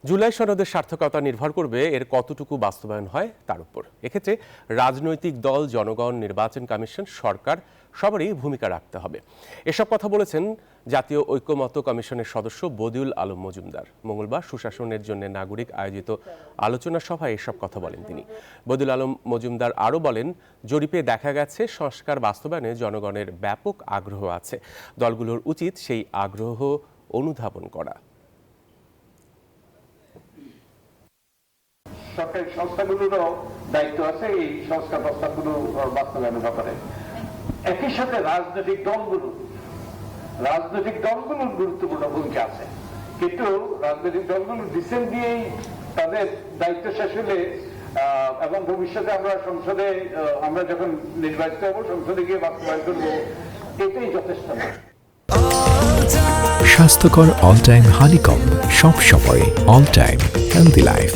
জুলাই সনদের সার্থকতা নির্ভর করবে এর কতটুকু বাস্তবায়ন হয় তার উপর। এক্ষেত্রে রাজনৈতিক দল, জনগণ, নির্বাচন কমিশন, সরকার সবারই ভূমিকা রাখতে হবে। এসব কথা বলেছেন জাতীয় ঐক্যমত্য কমিশনের সদস্য বদিউল আলম মজুমদার। মঙ্গলবার সুশাসনের জন্য নাগরিক আয়োজিত আলোচনা সভায় এসব কথা বলেন তিনি। বদিউল আলম মজুমদার আরও বলেন, জরিপে দেখা গেছে সংস্কার বাস্তবায়নে জনগণের ব্যাপক আগ্রহ আছে। দলগুলোর উচিত সেই আগ্রহ অনুধাবন করা। সরকারি সংস্থাগুলোরও দায়িত্ব আছে এই সংস্কার প্রস্তাবগুলো বাস্তবায়নের ব্যাপারে। একই সাথে রাজনৈতিক দলগুলোর গুরুত্বপূর্ণ ভূমিকা আছে, কিন্তু রাজনৈতিক দলগুলো ডিসেন্ট দিয়েই তাদের দায়িত্ব শেষ হলে এবং ভবিষ্যতে আমরা যখন নির্বাচিত হব, সংসদে গিয়ে বাস্তবায়ন করবো, এটাই যথেষ্ট না। স্বাস্থ্যকর অল টাইম হানিকম, সব সময় অল টাইম হেলদি লাইফ।